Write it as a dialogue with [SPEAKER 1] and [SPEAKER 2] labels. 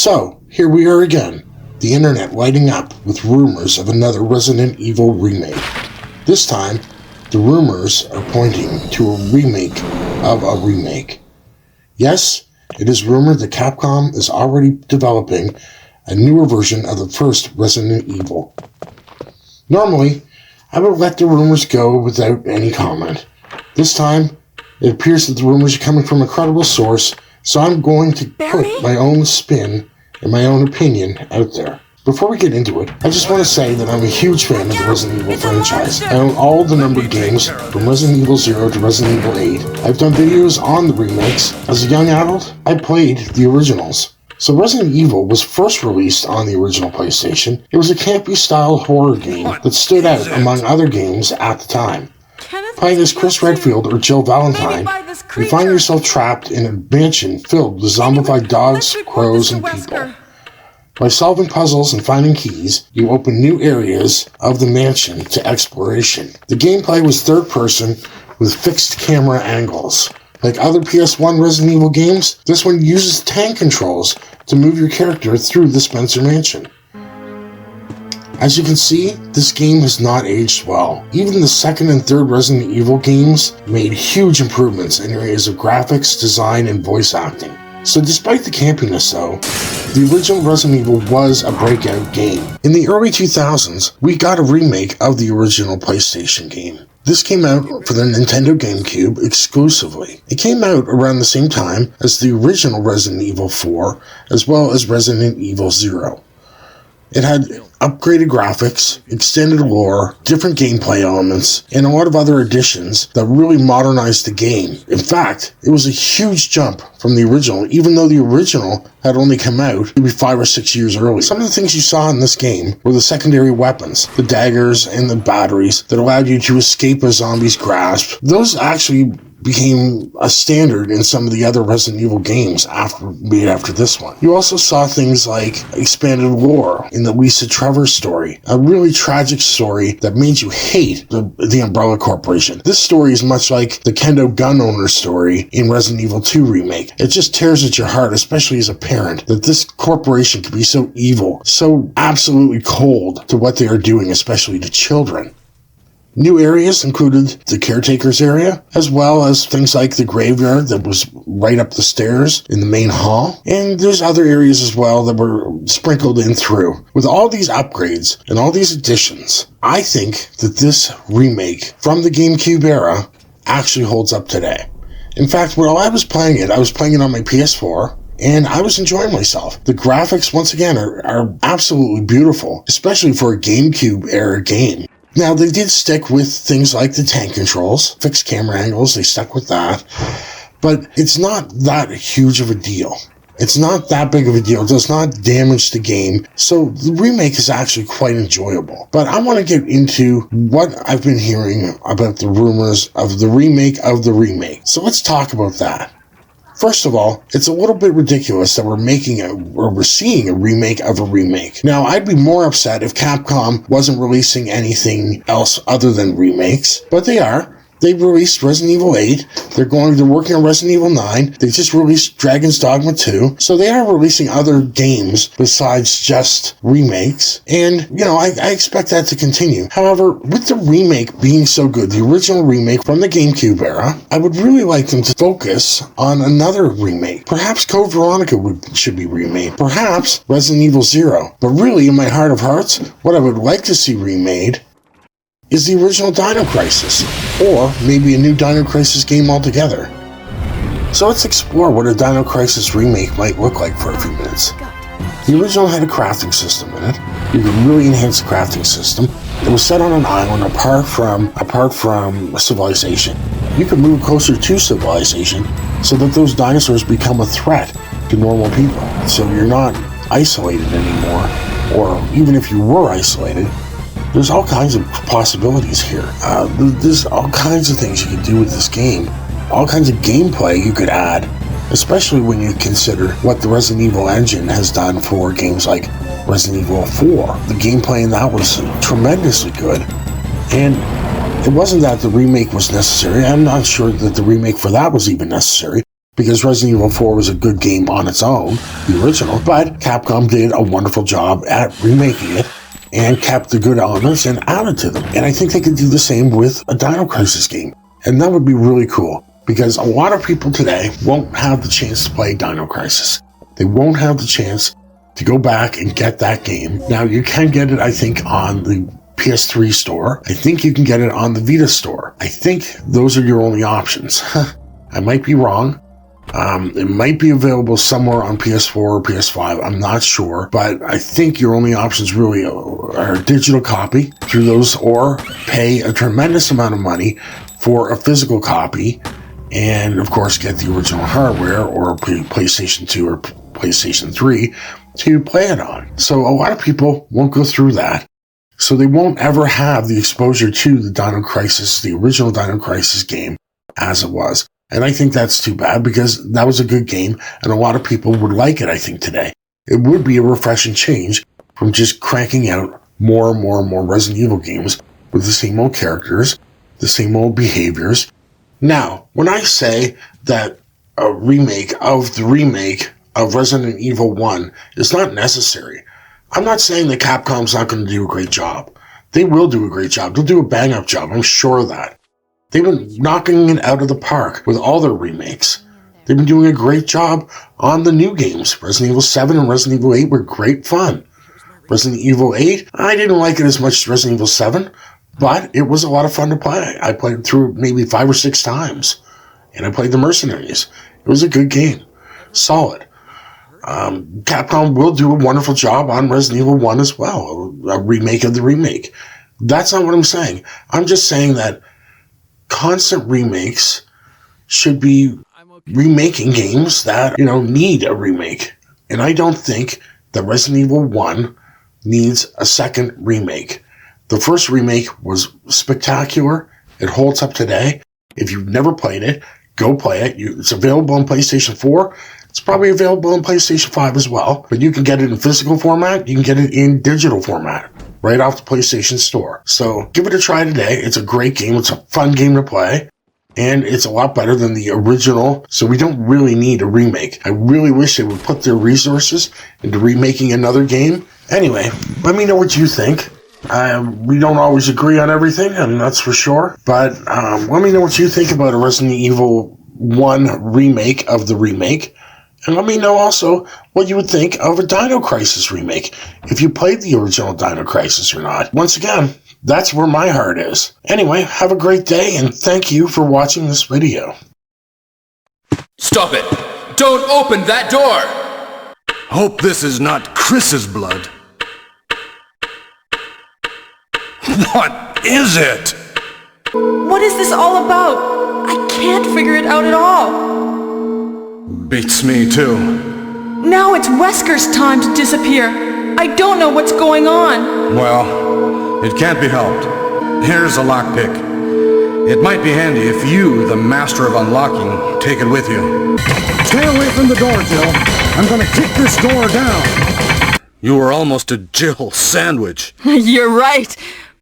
[SPEAKER 1] So, here we are again, the internet lighting up with rumors of another Resident Evil remake. This time, the rumors are pointing to a remake of a remake. Yes, it is rumored that Capcom is already developing a newer version of the first Resident Evil. Normally, I would let the rumors go without any comment. This time, it appears that the rumors are coming from a credible source, so I'm going to put my own spin and my own opinion out there. Before we get into it, I just want to say that I'm a huge fan of the Resident Evil franchise. I own all the numbered games, from Resident Evil 0 to Resident Evil 8. I've done videos on the remakes. As a young adult, I played the originals. So Resident Evil was first released on the original PlayStation. It was a campy-style horror game that stood out among other games at the time. Playing as Chris Redfield or Jill Valentine, you find yourself trapped in a mansion filled with zombified dogs, crows, and people. By solving puzzles and finding keys, you open new areas of the mansion to exploration. The gameplay was third person with fixed camera angles. Like other PS1 Resident Evil games, this one uses tank controls to move your character through the Spencer Mansion. As you can see, this game has not aged well. Even the second and third Resident Evil games made huge improvements in areas of graphics, design, and voice acting. So despite the campiness though, the original Resident Evil was a breakout game. In the early 2000s, we got a remake of the original PlayStation game. This came out for the Nintendo GameCube exclusively. It came out around the same time as the original Resident Evil 4, as well as Resident Evil 0. It had upgraded graphics, extended lore, different gameplay elements, and a lot of other additions that really modernized the game. In fact, it was a huge jump from the original, even though the original had only come out maybe 5 or 6 years early. Some of the things you saw in this game were the secondary weapons, the daggers and the batteries that allowed you to escape a zombie's grasp. Those actually became a standard in some of the other Resident Evil games made after this one. You also saw things like expanded lore in the Lisa Trevor story, a really tragic story that made you hate the Umbrella Corporation. This story is much like the Kendo gun owner story in Resident Evil 2 Remake. It just tears at your heart, especially as a parent, that this corporation can be so evil, so absolutely cold to what they are doing, especially to children. New areas included the caretaker's area, as well as things like the graveyard that was right up the stairs in the main hall. And there's other areas as well that were sprinkled in through. With all these upgrades and all these additions, I think that this remake from the GameCube era actually holds up today. In fact, while I was playing it on my PS4, and I was enjoying myself. The graphics, once again, are absolutely beautiful, especially for a GameCube era game. Now, they did stick with things like the tank controls, fixed camera angles, they stuck with that, but it's not that huge of a deal. It's not that big of a deal. It does not damage the game, so the remake is actually quite enjoyable. But I want to get into what I've been hearing about the rumors of the remake of the remake. So let's talk about that. First of all, it's a little bit ridiculous that we're seeing a remake of a remake. Now, I'd be more upset if Capcom wasn't releasing anything else other than remakes, but they are. They released Resident Evil 8. They're working on Resident Evil 9. They just released Dragon's Dogma 2. So they are releasing other games besides just remakes. And, I expect that to continue. However, with the remake being so good, the original remake from the GameCube era, I would really like them to focus on another remake. Perhaps Code Veronica should be remade. Perhaps Resident Evil 0. But really, in my heart of hearts, what I would like to see remade is the original Dino Crisis, or maybe a new Dino Crisis game altogether. So let's explore what a Dino Crisis remake might look like for a few minutes. The original had a crafting system in it. You could really enhance the crafting system. It was set on an island apart from civilization. You could move closer to civilization so that those dinosaurs become a threat to normal people. So you're not isolated anymore, or even if you were isolated, there's all kinds of possibilities here. There's all kinds of things you could do with this game. All kinds of gameplay you could add, especially when you consider what the Resident Evil engine has done for games like Resident Evil 4. The gameplay in that was tremendously good. And it wasn't that the remake was necessary. I'm not sure that the remake for that was even necessary. because Resident Evil 4 was a good game on its own, the original, but Capcom did a wonderful job at remaking it and kept the good elements and added to them. And I think they could do the same with a Dino Crisis game. And that would be really cool, because a lot of people today won't have the chance to play Dino Crisis. They won't have the chance to go back and get that game. Now, you can get it, I think, on the PS3 store. I think you can get it on the Vita store. I think those are your only options. I might be wrong. It might be available somewhere on PS4 or PS5. I'm not sure, but I think your only options really are a digital copy through those, or pay a tremendous amount of money for a physical copy, and of course get the original hardware or PlayStation 2 or PlayStation 3 to play it on. So a lot of people won't go through that. So they won't ever have the exposure to the Dino Crisis, the original Dino Crisis game as it was. And I think that's too bad, because that was a good game and a lot of people would like it, I think, today. It would be a refreshing change from just cranking out more and more and more Resident Evil games with the same old characters, the same old behaviors. Now, when I say that a remake of Resident Evil 1 is not necessary, I'm not saying that Capcom's not going to do a great job. They will do a great job. They'll do a bang-up job. I'm sure of that. They've been knocking it out of the park with all their remakes. They've been doing a great job on the new games. Resident Evil 7 and Resident Evil 8 were great fun. Resident Evil 8, I didn't like it as much as Resident Evil 7, but it was a lot of fun to play. I played it through maybe 5 or 6 times, and I played the Mercenaries. It was a good game. Solid. Capcom will do a wonderful job on Resident Evil 1 as well, a remake of the remake. That's not what I'm saying. I'm just saying that constant remakes should be remaking games that, need a remake. And I don't think that Resident Evil 1 needs a second remake. The first remake was spectacular. It holds up today. If you've never played it, go play it. It's available on PlayStation 4. It's probably available on PlayStation 5 as well. But you can get it in physical format. You can get it in digital format right off the PlayStation Store. So give it a try today. It's a great game. It's a fun game to play. And it's a lot better than the original. So we don't really need a remake. I really wish they would put their resources into remaking another game. Anyway, let me know what you think. We don't always agree on everything, and that's for sure. But let me know what you think about a Resident Evil 1 remake of the remake. And let me know also what you would think of a Dino Crisis remake, if you played the original Dino Crisis or not. Once again, that's where my heart is. Anyway, have a great day, and thank you for watching this video.
[SPEAKER 2] Stop it! Don't open that door!
[SPEAKER 3] Hope this is not Chris's blood. What is it?
[SPEAKER 4] What is this all about? I can't figure it out at all.
[SPEAKER 3] Beats me too.
[SPEAKER 4] Now it's Wesker's time to disappear. I don't know what's going on.
[SPEAKER 3] Well, it can't be helped. Here's a lockpick. It might be handy if you, the master of unlocking, take it with you.
[SPEAKER 5] Stay away from the door, Jill. I'm gonna kick this door down.
[SPEAKER 3] You were almost a Jill sandwich.
[SPEAKER 4] You're right.